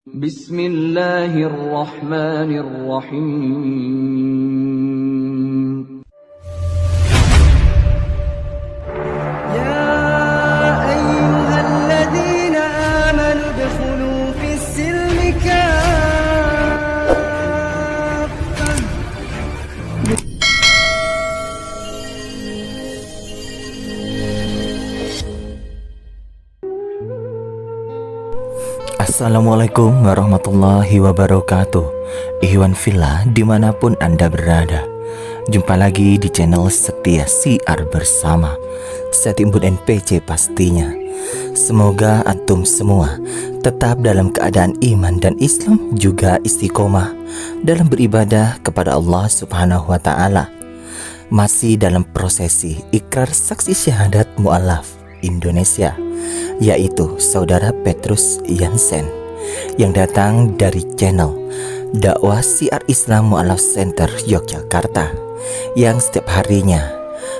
Bismillahirrahmanirrahim. يا أيها الذين آمنوا ادخلوا في السلم كافة. Assalamualaikum warahmatullahi wabarakatuh. Ikhwan fillah dimanapun Anda berada, jumpa lagi di channel Setia Siar Bersama. Saya Timbun NPC pastinya. Semoga antum semua tetap dalam keadaan iman dan Islam, juga istiqomah dalam beribadah kepada Allah Subhanahu wa Ta'ala. Masih dalam prosesi ikrar saksi syahadat mu'alaf Indonesia, yaitu Saudara Petrus Jansen, yang datang dari channel Dakwah Siar Islam Mu'alaf Center Yogyakarta, yang setiap harinya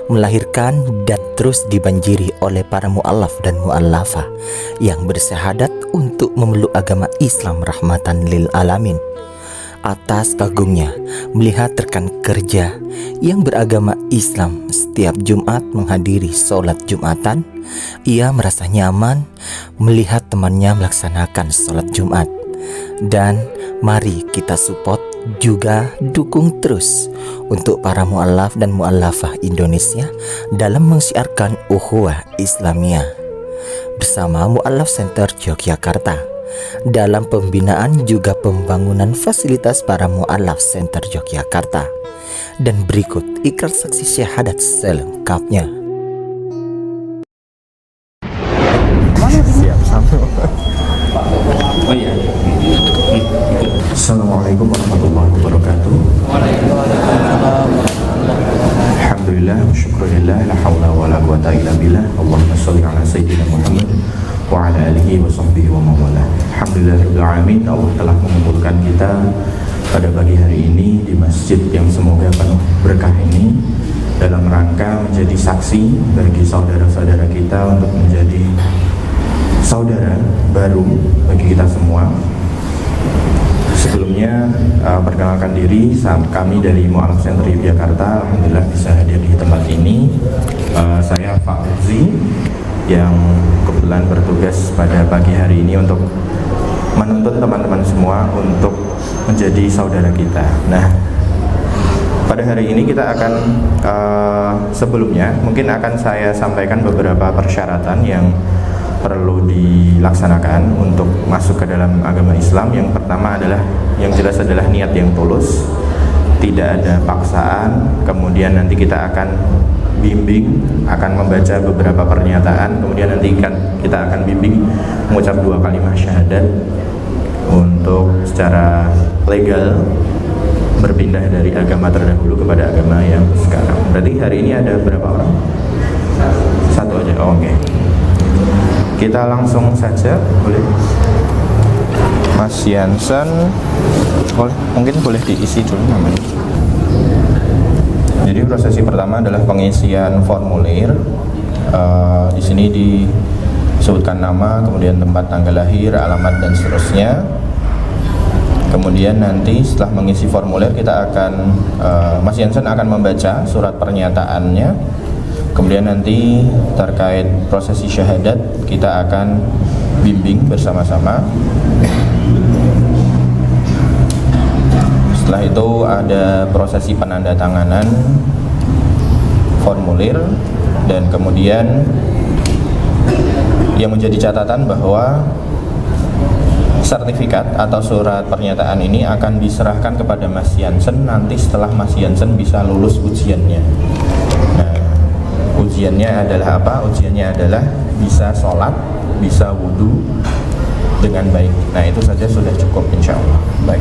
melahirkan dan terus dibanjiri oleh para mu'alaf dan mu'alafah yang bersyahadat untuk memeluk agama Islam rahmatan lil alamin. Atas kagumnya melihat rekan kerja yang beragama Islam setiap Jumat menghadiri sholat Jumatan, ia merasa nyaman melihat temannya melaksanakan sholat Jumat. Dan mari kita support juga dukung terus untuk para mu'alaf dan mu'alafah Indonesia dalam mensiarkan ukhuwah Islamiyah bersama Mu'alaf Center Yogyakarta dalam pembinaan juga pembangunan fasilitas para Mu'alaf Center Yogyakarta. Dan berikut ikrar saksi syahadat selengkapnya. Siap sampai. Oh iya. Assalamualaikum warahmatullahi wabarakatuh. Alhamdulillah, syukurillah, la haula wala quwata illa billah. Allahumma shalli ala sayyidina Muhammad wa ala alihi wa sahbihi wa mawala. Alhamdulillahirabbil alamin. Allah telah mengumpulkan kita pada pagi hari ini di masjid yang semoga penuh berkah ini dalam rangka menjadi saksi bagi saudara-saudara kita untuk menjadi saudara baru bagi kita semua. Sebelumnya perkenalkan diri, kami dari Mu'alaf Center Yogyakarta alhamdulillah bisa hadir di tempat ini. Saya Fauzi yang kebetulan bertugas pada pagi hari ini untuk menuntun teman-teman semua untuk menjadi saudara kita. Nah, pada hari ini kita akan sebelumnya mungkin akan saya sampaikan beberapa persyaratan yang perlu dilaksanakan untuk masuk ke dalam agama Islam. Yang pertama adalah, yang jelas adalah niat yang tulus, tidak ada paksaan. Kemudian nanti kita akan bimbing, akan membaca beberapa pernyataan, kemudian nanti kita akan bimbing mengucap 2 kalimat syahadat untuk secara legal berpindah dari agama terdahulu kepada agama yang sekarang. Berarti hari ini ada berapa orang? 1 aja. Oh, oke. Kita langsung saja, boleh? Mas Jansen, mungkin boleh diisi dulu namanya. Jadi prosesi pertama adalah pengisian formulir. Di sini disebutkan nama, kemudian tempat tanggal lahir, alamat dan seterusnya. Kemudian nanti setelah mengisi formulir kita akan Mas Jansen akan membaca surat pernyataannya. Kemudian nanti terkait prosesi syahadat kita akan bimbing bersama-sama. Setelah itu ada prosesi penandatanganan formulir, dan kemudian yang menjadi catatan bahwa sertifikat atau surat pernyataan ini akan diserahkan kepada Mas Jansen nanti setelah Mas Jansen bisa lulus ujiannya. Nah, ujiannya adalah apa? Ujiannya adalah bisa sholat, bisa wudhu dengan baik. Nah, itu saja sudah cukup insya Allah. Baik.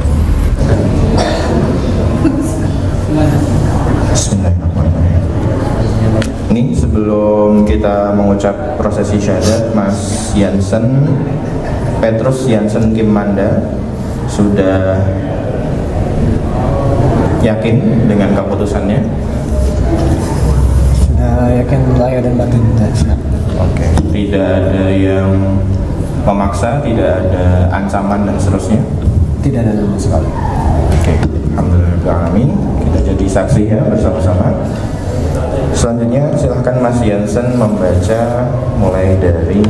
Bismillahirrahmanirrahim. Ini sebelum kita mengucap prosesi syahadat, Mas Jansen, Petrus Jansen Kimanda sudah yakin dengan keputusannya? Sudah yakin lahir dan batin. Oke. Tidak ada yang memaksa, tidak ada ancaman dan seterusnya? Tidak ada sama sekali. Oke, alhamdulillah. Kita jadi saksi ya bersama-sama. Selanjutnya silahkan Mas Jansen membaca mulai dari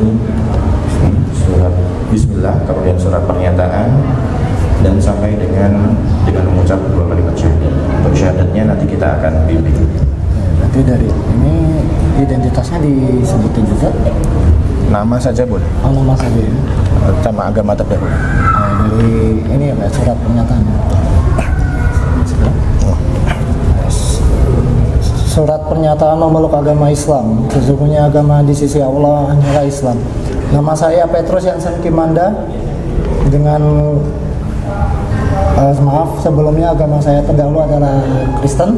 surat Bismillah, kemudian surat pernyataan, dan sampai dengan mengucap 2 kalimat syahadat. Untuk syahadatnya nanti kita akan bimbing. Berarti dari ini identitasnya disebutin juga? Nama saja boleh. Oh, nama saja ya? Sama agama terdahulu. Dari ini ya Pak, surat pernyataan. Surat pernyataan memeluk agama Islam. Sesungguhnya agama di sisi Allah hanyalah Islam. Nama saya Petrus Jansen Kimanda. Dengan maaf sebelumnya agama saya terdahulu adalah Kristen.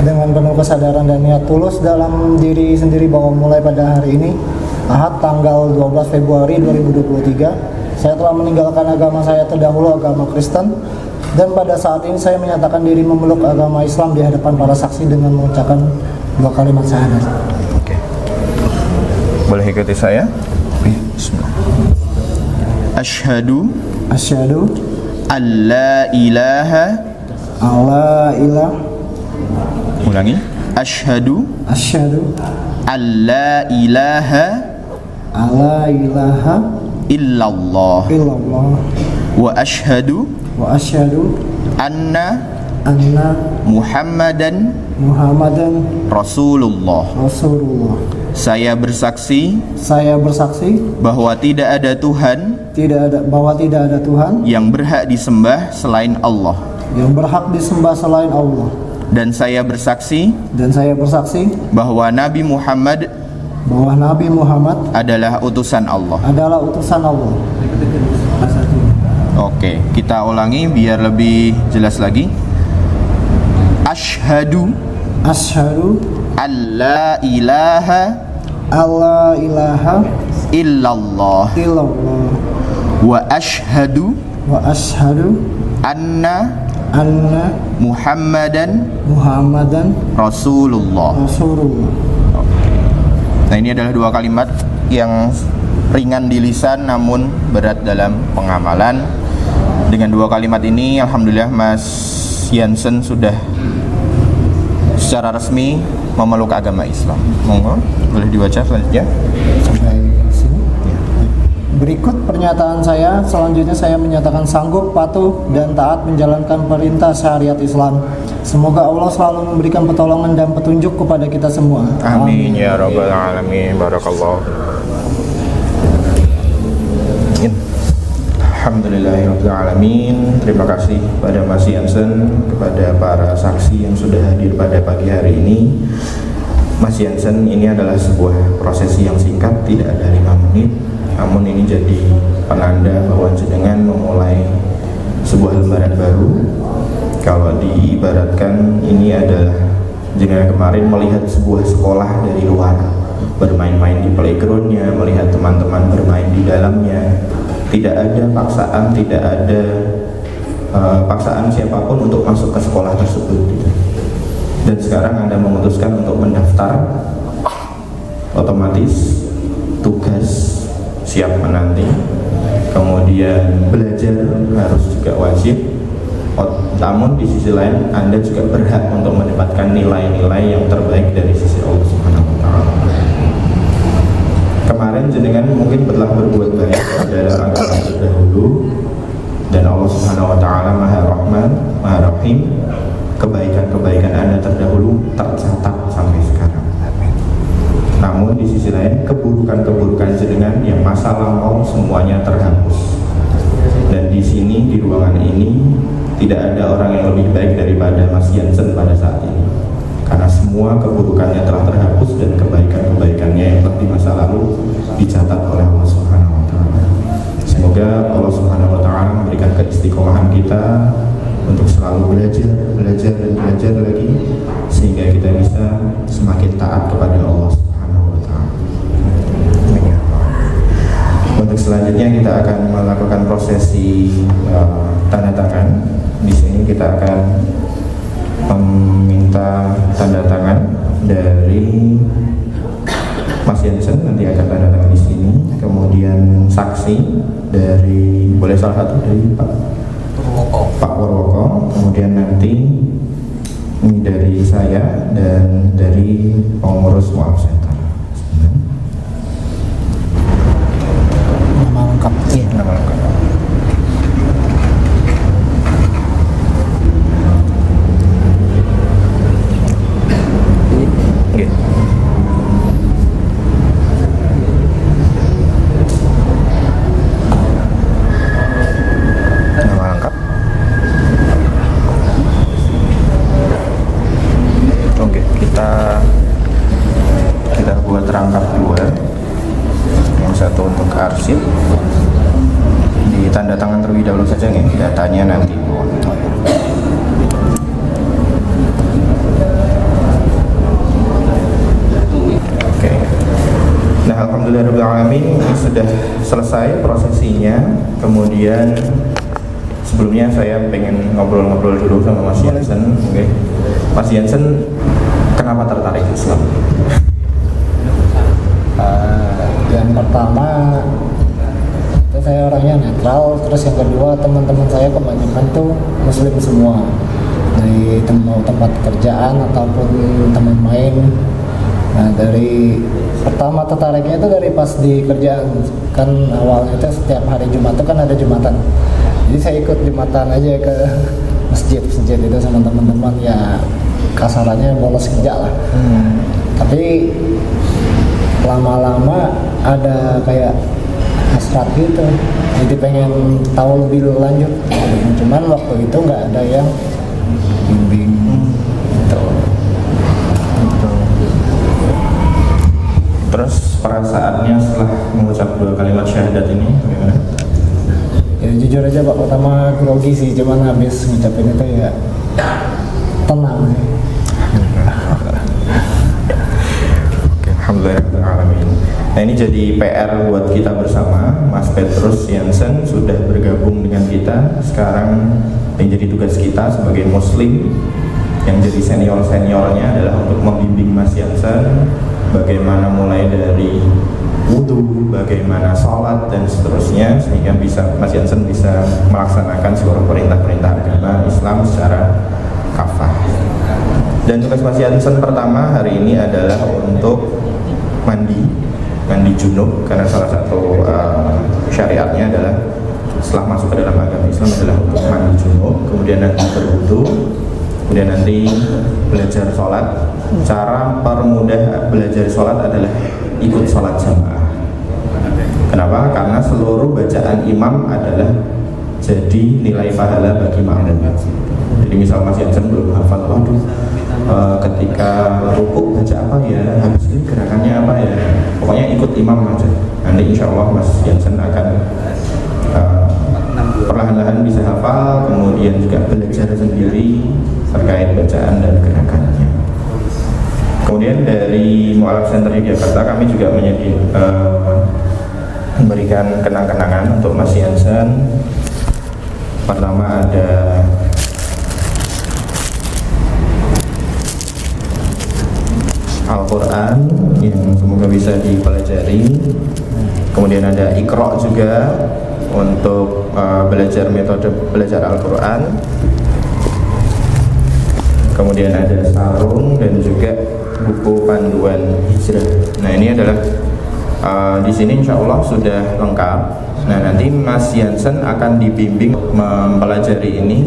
Dengan penuh kesadaran dan niat tulus dalam diri sendiri bahwa mulai pada hari ini Ahad tanggal 12 Februari 2023 saya telah meninggalkan agama saya terdahulu, agama Kristen, dan pada saat ini saya menyatakan diri memeluk agama Islam di hadapan para saksi dengan mengucapkan 2 kalimat syahadat. Oke. Boleh ikuti saya? Bismillah. Asyhadu an la ilaha. Ulangi. Asyhadu an la ilaha illallah wa asyhadu anna Muhammadan Rasulullah. Saya bersaksi bahwa tidak ada Tuhan yang berhak disembah selain Allah. Dan saya bersaksi bahwa Nabi Muhammad adalah utusan Allah. Oke, kita ulangi biar lebih jelas lagi. Asyhadu an la ilaha illallah wa asyhadu anna Muhammadan Rasulullah. Nah, ini adalah 2 kalimat yang ringan di lisan namun berat dalam pengamalan. Dengan 2 kalimat ini alhamdulillah Mas Jansen sudah secara resmi memeluk agama Islam. Monggo, boleh dibaca selanjutnya. Sampai sini. Berikut pernyataan saya. Selanjutnya saya menyatakan sanggup, patuh, dan taat menjalankan perintah syariat Islam. Semoga Allah selalu memberikan pertolongan dan petunjuk kepada kita semua. Amin ya rabbal alamin. Barakallah. Alhamdulillahirabbil alamin. Terima kasih pada Mas Jansen, kepada para saksi yang sudah hadir pada pagi hari ini. Mas Jansen, ini adalah sebuah prosesi yang singkat, tidak ada 5 menit. Namun ini jadi penanda bahwa jenengan memulai sebuah lembaran baru. Kalau diibaratkan, ini adalah jenengan kemarin melihat sebuah sekolah dari luar, bermain-main di playgroundnya, melihat teman-teman bermain di dalamnya. Tidak ada paksaan, tidak ada paksaan siapapun untuk masuk ke sekolah tersebut. Dan sekarang Anda memutuskan untuk mendaftar, otomatis tugas siap menanti, kemudian belajar harus juga wajib. Namun di sisi lain Anda juga berhak untuk mendapatkan nilai-nilai yang terbaik dari sisi Allah Subhanahu wa Ta'ala. Kemarin jenengan mungkin telah berbuat baik pada agama terdahulu, dan Allah Subhanahu wa Ta'ala Maha Rahman, Maha Rahim. Kebaikan-kebaikan Anda terdahulu tercatat sampai sekarang. Namun di sisi lain keburukan-keburukan jenengan yang masa lampau semuanya terhapus. Dan di sini, di ruangan ini, tidak ada orang yang lebih baik daripada Mas Jansen pada saat ini. Karena semua keburukannya telah terhapus dan kebaikan-kebaikannya yang di masa lalu dicatat oleh Allah Subhanahu wa Ta'ala. Semoga Allah Subhanahu wa Ta'ala memberikan keistiqomahan kita untuk selalu belajar dan belajar lagi, sehingga kita bisa semakin taat kepada Allah Subhanahu wa Ta'ala. Untuk selanjutnya kita akan melakukan prosesi tanda tangan. Di sini kita akan meminta tanda tangan dari Mas Mas Jansen nanti akan tanda tangan di sini. Kemudian saksi dari, boleh salah satu dari Pak Purwoko. Kemudian nanti ini dari saya dan dari pengurus Mu'alaf Center. Nama lengkap. Iya, nama lengkap. Oke. Nama lengkap. Oke, kita buat rangkap dua. Yang satu untuk arsip, ditanda tangan terlebih dahulu saja nih, datanya nanti. Oke. Nah, alhamdulillahirobbilalamin, ini sudah selesai prosesinya. Kemudian sebelumnya saya pengen ngobrol-ngobrol dulu sama Mas Jansen. Oke. Mas Jansen, kenapa tertarik Islam? Yang pertama itu saya orangnya netral, terus yang kedua teman-teman saya kebanyakan tuh muslim semua, dari tempat kerjaan ataupun teman main. Nah, dari pertama tertariknya itu dari pas di kerjaan, kan awalnya itu setiap hari Jumat itu kan ada Jumatan, jadi saya ikut Jumatan aja ke masjid itu sama teman-teman, ya kasarannya bolos kerja lah. Tapi lama-lama ada kayak hasrat gitu, jadi pengen tahu lebih lanjut. Cuman waktu itu nggak ada yang bimbing gitu. Terus perasaannya setelah mengucap 2 kalimat syahadat ini bagaimana? Ya jujur aja Pak, pertama grogi sih, cuman habis ngucapin itu ya tenang sih. Alhamdulillahirrahmanirrahim. Nah, ini jadi PR buat kita bersama. Mas Petrus Jansen sudah bergabung dengan kita. Sekarang yang jadi tugas kita sebagai muslim, yang jadi senior-seniornya adalah untuk membimbing Mas Jansen bagaimana mulai dari wudhu, bagaimana sholat dan seterusnya, sehingga Mas Jansen bisa melaksanakan seluruh perintah-perintah agama Islam secara kafah. Dan tugas Mas Jansen pertama hari ini adalah untuk mandi junub, karena salah satu syariatnya adalah setelah masuk ke dalam agama Islam adalah untuk mandi junub, kemudian nanti berwudu, kemudian nanti belajar sholat. Cara permudah belajar sholat adalah ikut sholat jamaah. Kenapa? Karena seluruh bacaan imam adalah jadi nilai pahala bagi makmum. Jadi misal Mas Jansen belum hafal, waduh, ketika rukuk baca apa ya, habis ini gerakannya apa ya, pokoknya ikut imam aja. Nanti insya Allah Mas Jansen akan perlahan-lahan bisa hafal, kemudian juga belajar sendiri terkait bacaan dan gerakannya. Kemudian dari Mu'alaf Center Yogyakarta kami juga memberikan kenang-kenangan untuk Mas Jansen. Pertama ada Al-Quran yang semoga bisa dipelajari. Kemudian ada Iqra juga untuk belajar metode belajar Al-Quran. Kemudian ada sarung dan juga buku panduan hijrah. Nah, ini adalah di sini insya Allah sudah lengkap. Nah, nanti Mas Jansen akan dibimbing mempelajari ini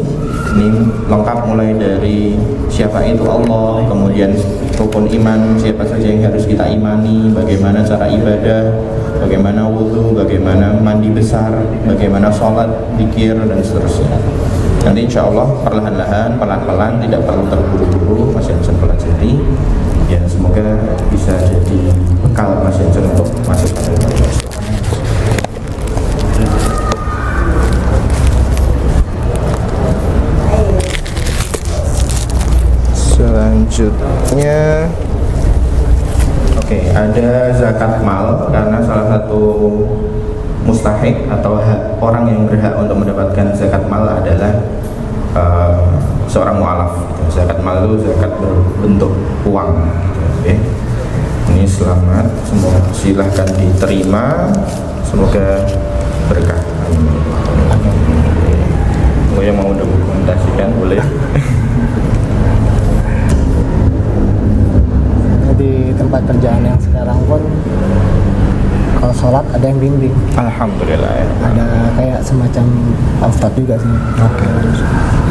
lengkap, mulai dari siapa itu Allah, kemudian rukun iman, siapa saja yang harus kita imani, bagaimana cara ibadah, bagaimana wudhu, bagaimana mandi besar, bagaimana sholat, zikir dan seterusnya. Nanti insya Allah perlahan-lahan, pelan-pelan, tidak perlu terburu-buru Mas Jansen pelajari. Ya, semoga bisa jadi bekal Mas Jansen untuk masuk ke dalam Islam. Selanjutnya, oke, ada zakat mal, karena salah satu mustahik atau orang yang berhak untuk mendapatkan zakat mal adalah seorang mu'alaf. Zakat mal itu zakat berbentuk uang, gitu, okay. ini selamat, semoga silahkan diterima, semoga berkah. Mau yang mau dokumentasikan boleh. Di tempat kerjaan yang sekarang pun kalau sholat ada yang bimbing, Alhamdulillah ya. ada kayak semacam ustadz juga sih. Oke.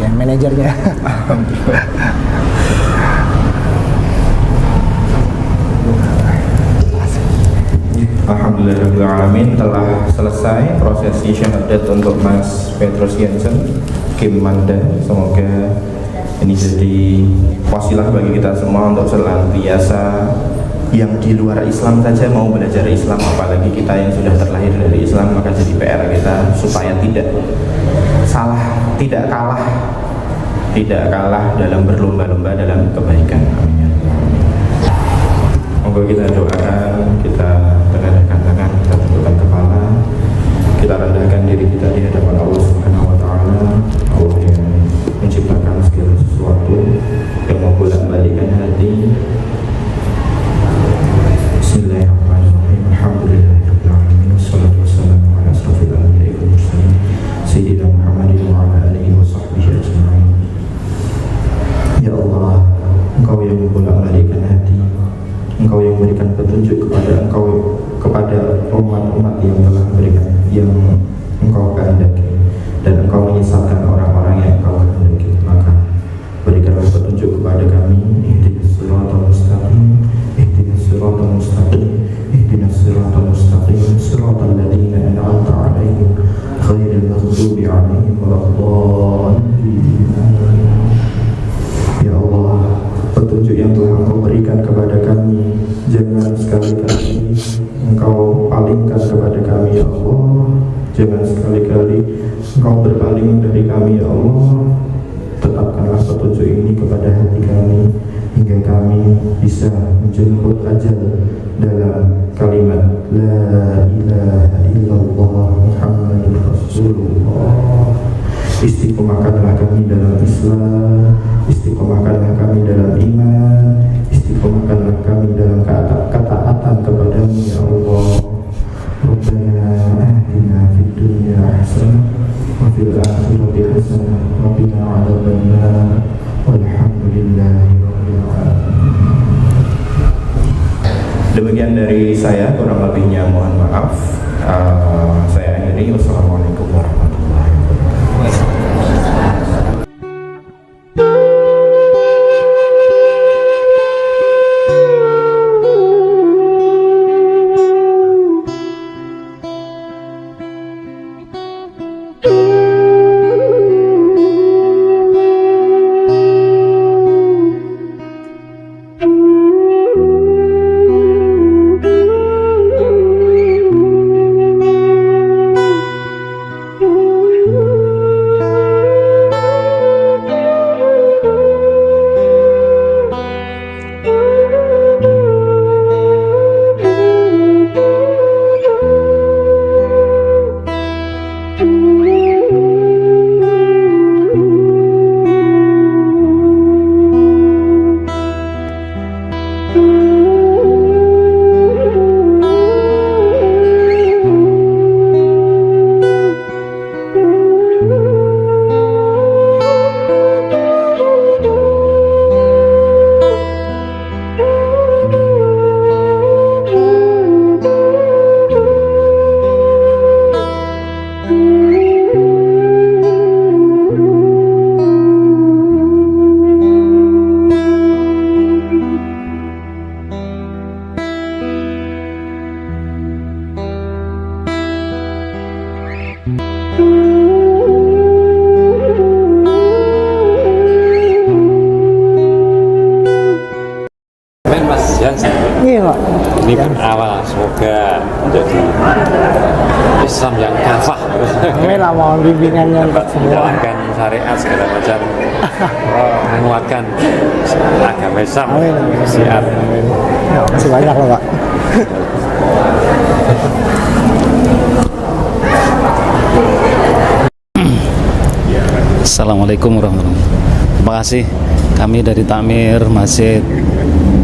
Ya manajernya. Alhamdulillah. Alhamdulillahirrahmanirrahim, telah selesai prosesi syahadat untuk Mas Petrus Jensen Kim Manda. Semoga ini jadi wasilah bagi kita semua untuk senantiasa yang di luar Islam saja mau belajar Islam, apalagi kita yang sudah terlahir dari Islam, maka jadi PR kita supaya tidak salah, tidak kalah dalam berlomba-lomba dalam kebaikan. Amin. Monggo kita doakan, kita tegakkan tangan, kita tundukkan kepala, kita rendahkan diri kita di hadapan Allah Subhanahu wa taala, Allah yang menciptakan segala sesuatu, yang membolak-balikkan hati. Bismillahirrahmanirrahim. Alhamdulillahirabbil alamin. Wassalatu wassalamu ala asrofil anbiya'i wal mursalin sayyidina Muhammadin wa ala alihi wa sahbihi ajma'in. Ya Allah, Engkau yang membolak-balikkan hati, Engkau yang memberikan petunjuk kepada umat-umat yang telah memberikan, yang Engkau kehendaki, dan Engkau menyesatkan orang-orang yang Engkau kehendaki. Maka berikanlah petunjuk kepada kami. Ihdinas siratal mustaqim, ihdinas siratal mustaqim, ihdinas siratal mustaqim, siratal ladzina an'amta 'alaihim ghairil maghdubi 'alaihim waladdallin. Ya Allah, petunjuk yang telah Engkau berikan kepada kami, jangan sekali-kali Engkau palingkan kepada kami, ya Allah. Jangan sekali-kali Engkau berpaling dari kami, ya Allah. Tetapkanlah petunjuk ini kepada hati kami, hingga kami bisa menjemput ajal dalam kalimat La ilaha illallah Muhammadur Rasulullah. Istiqomahkanlah kami dalam Islam, istiqomahkanlah kami dalam iman, istiqomahkanlah kami dalam ketaatan kepadamu, ya Allah. Rabbana atina fid dunya hasanah wa fil akhirati hasanah wa qina adzabannar. Walhamdulillahi rabbil alamin. Demikian dari saya, kurang lebihnya mohon maaf. Saya akhiri. Wassalamualaikum warahmatullahi wabarakatuh. Mas Jansen, Iya Pak. ini awal semoga menjadi Islam yang kafah, Amin lah, mohon bimbingannya untuk semua. menjalankan syariat segala macam, menguatkan agama Islam, Amin. siap. Ya, masih banyak loh Pak. Assalamualaikum warahmatullahi wabarakatuh. Terima kasih. Kami dari Takmir Masjid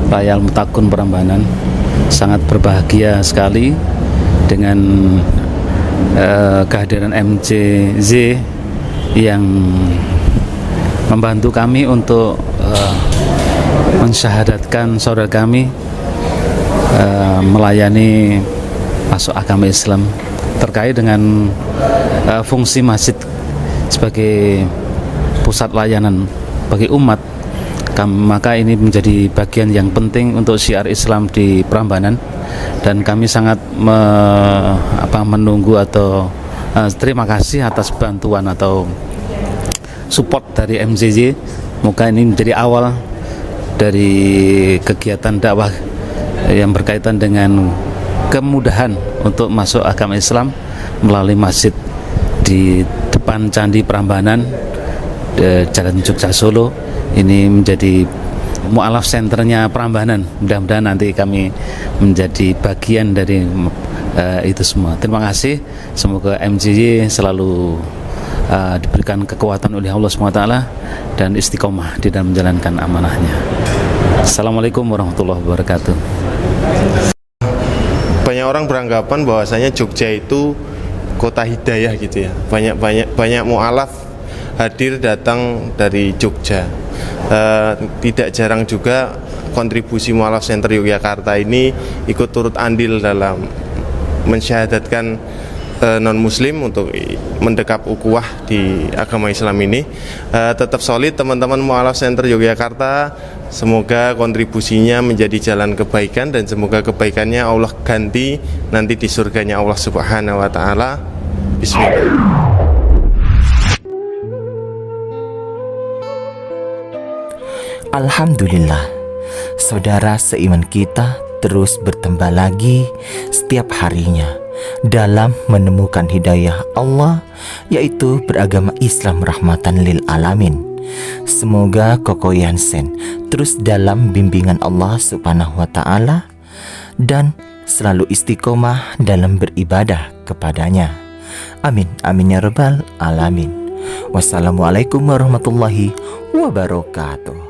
Raya Al Mutakun Prambanan sangat berbahagia sekali dengan kehadiran MCZ yang membantu kami untuk mensyahadatkan saudara kami melayani masuk agama Islam terkait dengan fungsi masjid sebagai pusat layanan bagi umat. Maka ini menjadi bagian yang penting untuk syiar Islam di Prambanan, dan kami sangat menunggu atau terima kasih atas bantuan atau support dari MCZ. Moga ini menjadi awal dari kegiatan dakwah yang berkaitan dengan kemudahan untuk masuk agama Islam melalui masjid di depan Candi Prambanan, Jalan Jogja Solo. Ini menjadi mu'alaf senternya Prambanan. Mudah-mudahan nanti kami menjadi bagian dari itu semua. Terima kasih. Semoga MCY selalu diberikan kekuatan oleh Allah SWT dan istiqomah di dalam menjalankan amanahnya. Assalamualaikum warahmatullahi wabarakatuh. Banyak orang beranggapan bahwasanya Jogja itu kota hidayah gitu ya. Banyak mu'alaf hadir datang dari Jogja. Tidak jarang juga kontribusi mu'alaf Center Yogyakarta ini ikut turut andil dalam mensyahadatkan non-muslim untuk mendekap ukhuwah di agama Islam ini. Tetap solid teman-teman mu'alaf Center Yogyakarta. Semoga kontribusinya menjadi jalan kebaikan, dan semoga kebaikannya Allah ganti nanti di surganya Allah Subhanahu wa Ta'ala. Bismillah. Alhamdulillah, saudara seiman kita terus bertambah lagi setiap harinya dalam menemukan hidayah Allah, yaitu beragama Islam rahmatan lil alamin. Semoga Koko Yansen terus dalam bimbingan Allah Subhanahu wa Ta'ala dan selalu istiqomah dalam beribadah kepadanya. Amin, amin ya rabbal alamin. Wassalamualaikum warahmatullahi wabarakatuh.